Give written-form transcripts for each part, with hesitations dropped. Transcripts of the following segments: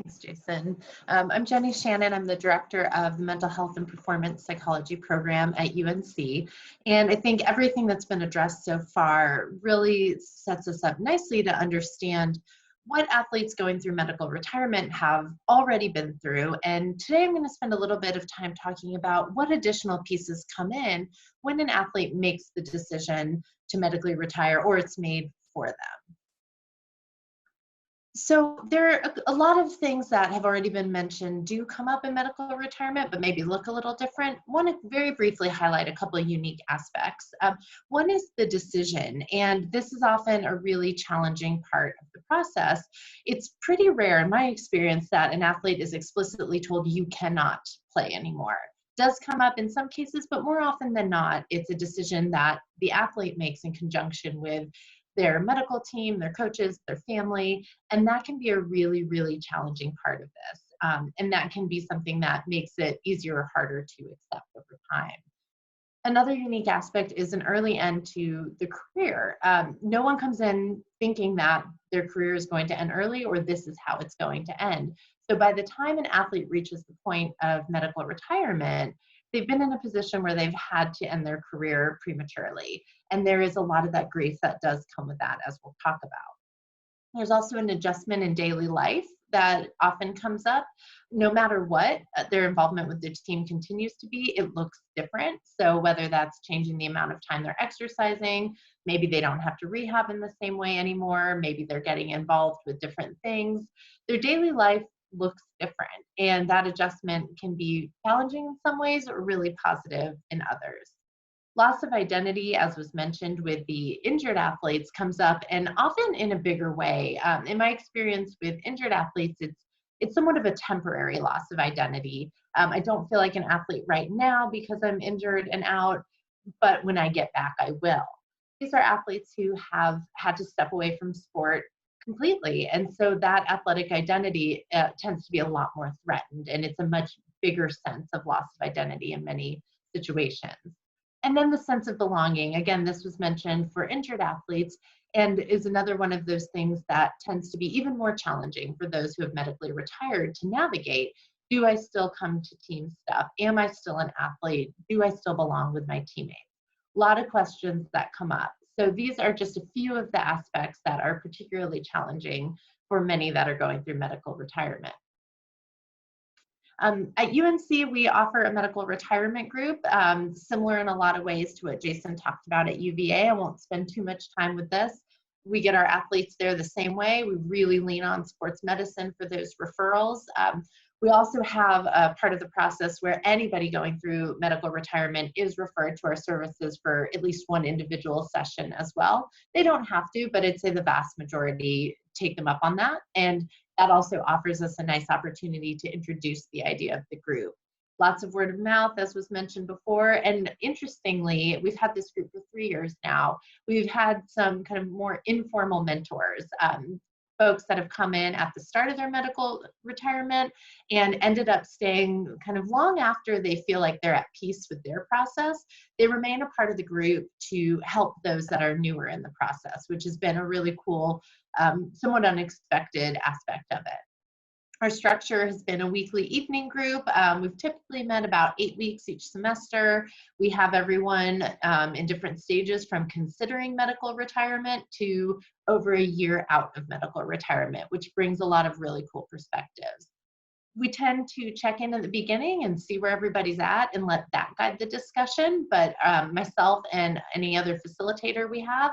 Thanks, Jason. I'm Jeni Shannon. I'm the director of the Mental Health and Performance Psychology program at UNC. And I think everything that's been addressed so far really sets us up nicely to understand what athletes going through medical retirement have already been through. And today I'm going to spend a little bit of time talking about what additional pieces come in when an athlete makes the decision to medically retire or it's made for them. So there are a lot of things that have already been mentioned do come up in medical retirement, but maybe look a little different. I want to very briefly highlight a couple of unique aspects. One is the decision, and this is often a really challenging part of the process. It's pretty rare in my experience that an athlete is explicitly told you cannot play anymore. It does come up in some cases, but more often than not, it's a decision that the athlete makes in conjunction with their medical team, their coaches, their family, and that can be a really, really challenging part of this. And that can be something that makes it easier or harder to accept over time. Another unique aspect is an early end to the career. No one comes in thinking that their career is going to end early or this is how it's going to end. So by the time an athlete reaches the point of medical retirement, they've been in a position where they've had to end their career prematurely. And there is a lot of that grief that does come with that, as we'll talk about. There's also an adjustment in daily life that often comes up. No matter what their involvement with the team continues to be, it looks different. So whether that's changing the amount of time they're exercising, maybe they don't have to rehab in the same way anymore, maybe they're getting involved with different things. Their daily life looks different, and that adjustment can be challenging in some ways or really positive in others. Loss of identity, as was mentioned with the injured athletes, comes up and often in a bigger way. In my experience with injured athletes, it's somewhat of a temporary loss of identity. I don't feel like an athlete right now because I'm injured and out, but when I get back, I will. These are athletes who have had to step away from sport completely, and so that athletic identity tends to be a lot more threatened, and it's a much bigger sense of loss of identity in many situations. And then the sense of belonging. Again, this was mentioned for injured athletes and is another one of those things that tends to be even more challenging for those who have medically retired to navigate. Do I still come to team stuff? Am I still an athlete? Do I still belong with my teammates? A lot of questions that come up. So these are just a few of the aspects that are particularly challenging for many that are going through medical retirement. At UNC, we offer a medical retirement group, similar in a lot of ways to what Jason talked about at UVA. I won't spend too much time with this. We get our athletes there the same way. We really lean on sports medicine for those referrals. We also have a part of the process where anybody going through medical retirement is referred to our services for at least one individual session as well. They don't have to, but I'd say the vast majority take them up on that. And that also offers us a nice opportunity to introduce the idea of the group. Lots of word of mouth, as was mentioned before. And interestingly, we've had this group for 3 years now. We've had some kind of more informal mentors, folks that have come in at the start of their medical retirement and ended up staying kind of long after they feel like they're at peace with their process. They remain a part of the group to help those that are newer in the process, which has been a really cool, somewhat unexpected aspect of it. Our structure has been a weekly evening group. We've typically met about 8 weeks each semester. We have everyone in different stages from considering medical retirement to over a year out of medical retirement, which brings a lot of really cool perspectives. We tend to check in at the beginning and see where everybody's at and let that guide the discussion. But myself and any other facilitator we have,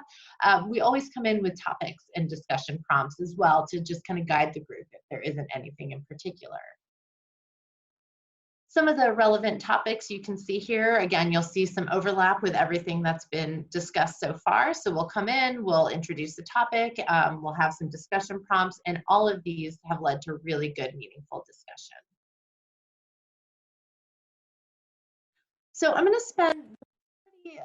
we always come in with topics and discussion prompts as well to just kind of guide the group if there isn't anything in particular. Some of the relevant topics you can see here, again, you'll see some overlap with everything that's been discussed so far. So we'll come in, we'll introduce the topic, we'll have some discussion prompts, and all of these have led to really good, meaningful discussion. So I'm going to spend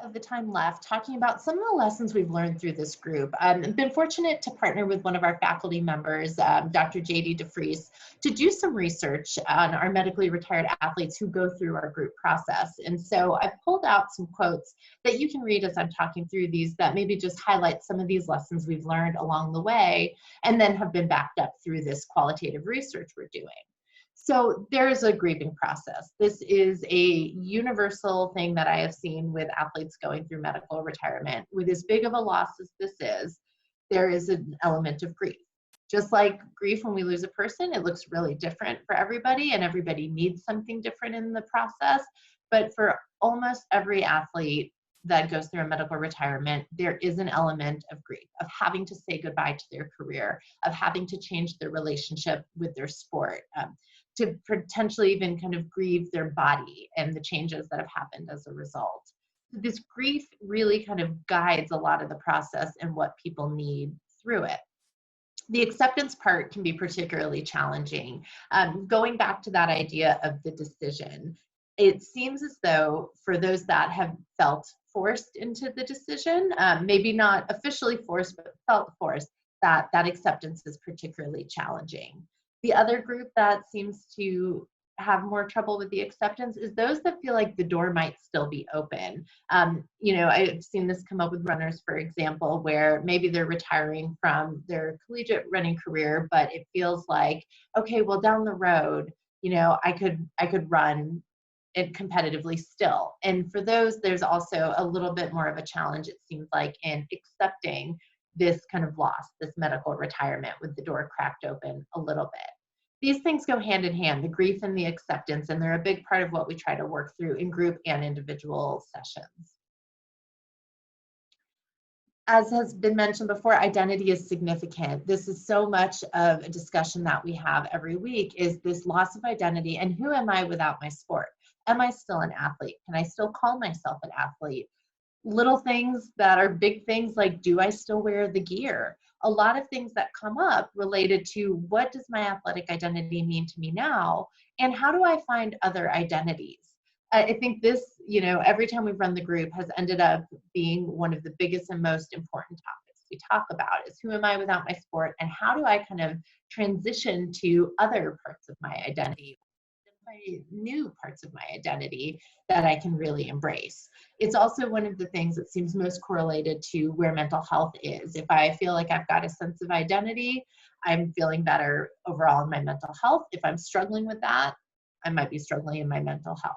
of the time left talking about some of the lessons we've learned through this group. I've been fortunate to partner with one of our faculty members, Dr. Jeni to do some research on our medically retired athletes who go through our group process. And so I've pulled out some quotes that you can read as I'm talking through these that maybe just highlight some of these lessons we've learned along the way and then have been backed up through this qualitative research we're doing. So there is a grieving process. This is a universal thing that I have seen with athletes going through medical retirement. With as big of a loss as this is, there is an element of grief. Just like grief when we lose a person, it looks really different for everybody and everybody needs something different in the process. But for almost every athlete that goes through a medical retirement, there is an element of grief, of having to say goodbye to their career, of having to change their relationship with their sport, to potentially even kind of grieve their body and the changes that have happened as a result. This grief really kind of guides a lot of the process and what people need through it. The acceptance part can be particularly challenging. Going back to that idea of the decision, it seems as though for those that have felt forced into the decision, maybe not officially forced, but felt forced, that acceptance is particularly challenging. The other group that seems to have more trouble with the acceptance is those that feel like the door might still be open. I've seen this come up with runners, for example, where maybe they're retiring from their collegiate running career, but it feels like, okay, well, down the road, I could run it competitively still. And for those, there's also a little bit more of a challenge, it seems like, in accepting this kind of loss, this medical retirement with the door cracked open a little bit. These things go hand in hand, the grief and the acceptance, and they're a big part of what we try to work through in group and individual sessions. As has been mentioned before, identity is significant. This is so much of a discussion that we have every week, is this loss of identity and who am I without my sport? Am I still an athlete? Can I still call myself an athlete? Little things that are big things like, do I still wear the gear? A lot of things that come up related to what does my athletic identity mean to me now? And how do I find other identities? I think this, every time we've run the group has ended up being one of the biggest and most important topics we talk about is who am I without my sport and how do I kind of transition to other parts of my identity, new parts of my identity that I can really embrace. It's also one of the things that seems most correlated to where mental health is. If I feel like I've got a sense of identity, I'm feeling better overall in my mental health. If I'm struggling with that, I might be struggling in my mental health.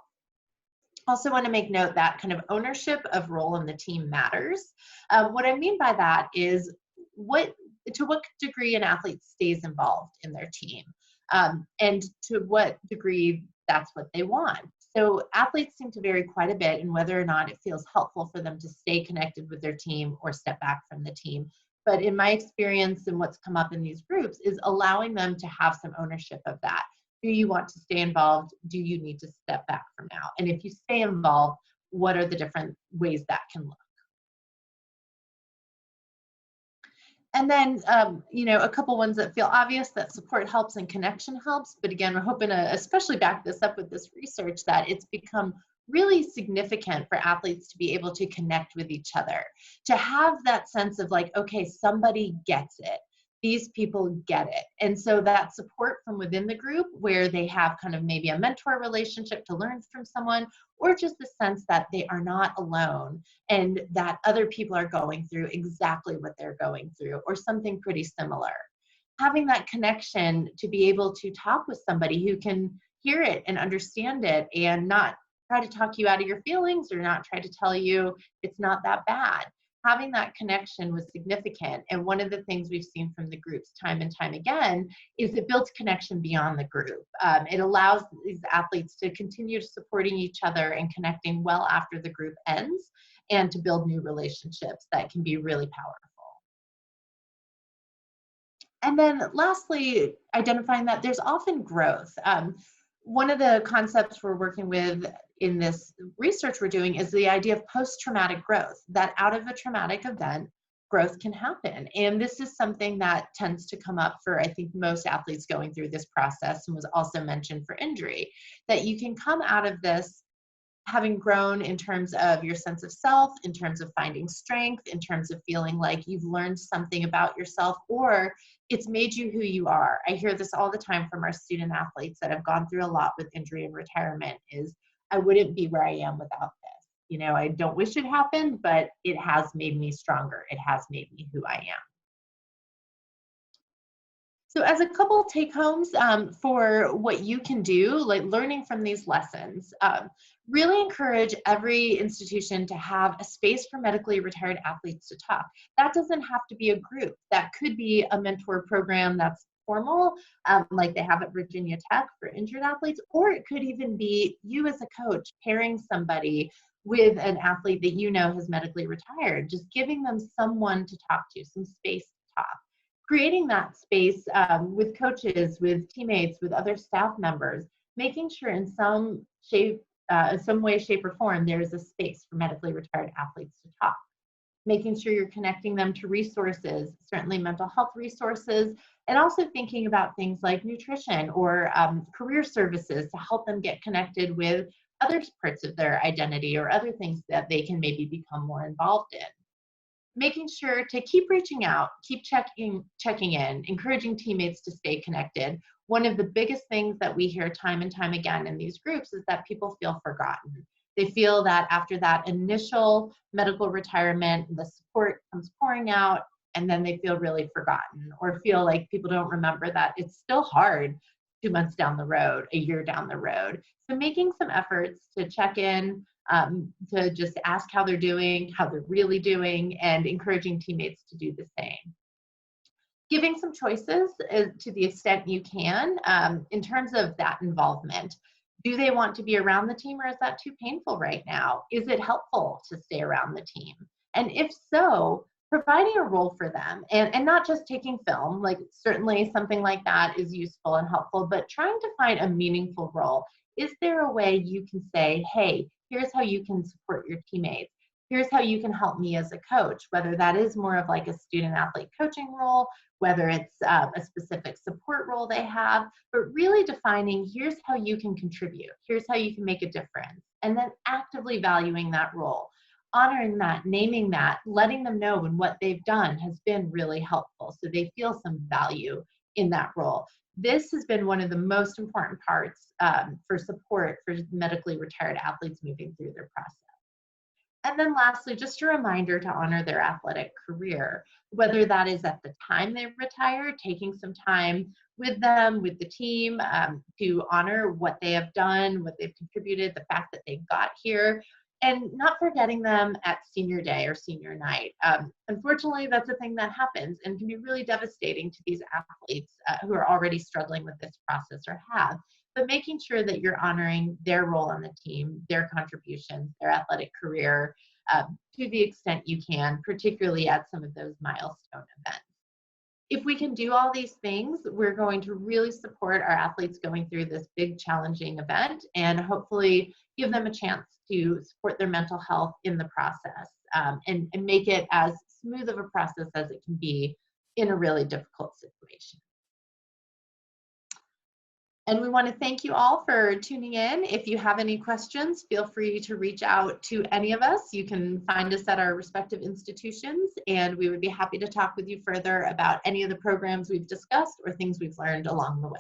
Also want to make note that kind of ownership of role in the team matters. What I mean by that is to what degree an athlete stays involved in their team. And to what degree that's what they want. So athletes seem to vary quite a bit in whether or not it feels helpful for them to stay connected with their team or step back from the team. But in my experience and what's come up in these groups is allowing them to have some ownership of that. Do you want to stay involved? Do you need to step back from now? And if you stay involved, what are the different ways that can look? And then, a couple ones that feel obvious, that support helps and connection helps. But again, we're hoping to especially back this up with this research that it's become really significant for athletes to be able to connect with each other, to have that sense of like, okay, somebody gets it. These people get it. And so that support from within the group where they have kind of maybe a mentor relationship to learn from someone, or just the sense that they are not alone and that other people are going through exactly what they're going through or something pretty similar. Having that connection to be able to talk with somebody who can hear it and understand it and not try to talk you out of your feelings or not try to tell you it's not that bad. Having that connection was significant. And one of the things we've seen from the groups time and time again is it builds connection beyond the group. It allows these athletes to continue supporting each other and connecting well after the group ends and to build new relationships that can be really powerful. And then lastly, identifying that there's often growth. One of the concepts we're working with in this research we're doing is the idea of post-traumatic growth, that out of a traumatic event, growth can happen. And this is something that tends to come up for, I think, most athletes going through this process and was also mentioned for injury, that you can come out of this having grown in terms of your sense of self, in terms of finding strength, in terms of feeling like you've learned something about yourself, or it's made you who you are. I hear this all the time from our student athletes that have gone through a lot with injury and retirement is, I wouldn't be where I am without this. You know, I don't wish it happened, but it has made me stronger. It has made me who I am. So as a couple take homes for what you can do, like learning from these lessons, really encourage every institution to have a space for medically retired athletes to talk. That doesn't have to be a group. That could be a mentor program that's formal, like they have at Virginia Tech for injured athletes, or it could even be you as a coach pairing somebody with an athlete that you know has medically retired, just giving them someone to talk to, some space to talk. Creating that space with coaches, with teammates, with other staff members, making sure in some shape, some way, shape, or form, there's a space for medically retired athletes to talk. Making sure you're connecting them to resources, certainly mental health resources, and also thinking about things like nutrition or career services to help them get connected with other parts of their identity or other things that they can maybe become more involved in. Making sure to keep reaching out, keep checking in, encouraging teammates to stay connected. One of the biggest things that we hear time and time again in these groups is that people feel forgotten. They feel that after that initial medical retirement, the support comes pouring out, and then they feel really forgotten or feel like people don't remember that it's still hard 2 months down the road, a year down the road. So making some efforts to check in, to just ask how they're doing, how they're really doing, and encouraging teammates to do the same. Giving some choices to the extent you can in terms of that involvement. Do they want to be around the team, or is that too painful right now? Is it helpful to stay around the team? And if so, providing a role for them and not just taking film, like certainly something like that is useful and helpful, but trying to find a meaningful role. Is there a way you can say, hey, here's how you can support your teammates? Here's how you can help me as a coach, whether that is more of like a student athlete coaching role, whether it's a specific support role they have, but really defining here's how you can contribute, here's how you can make a difference, and then actively valuing that role, honoring that, naming that, letting them know when what they've done has been really helpful so they feel some value in that role. This has been one of the most important parts for support for medically retired athletes moving through their process. And then lastly, just a reminder to honor their athletic career, whether that is at the time they retire, taking some time with them, with the team, to honor what they have done, what they've contributed, the fact that they got here, and not forgetting them at senior day or senior night. Unfortunately, that's a thing that happens and can be really devastating to these athletes who are already struggling with this process or have. But making sure that you're honoring their role on the team, their contributions, their athletic career, to the extent you can, particularly at some of those milestone events. If we can do all these things, we're going to really support our athletes going through this big challenging event and hopefully give them a chance to support their mental health in the process, and make it as smooth of a process as it can be in a really difficult situation. And we want to thank you all for tuning in. If you have any questions, feel free to reach out to any of us. You can find us at our respective institutions, and we would be happy to talk with you further about any of the programs we've discussed or things we've learned along the way.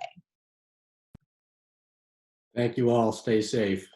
Thank you all. Stay safe.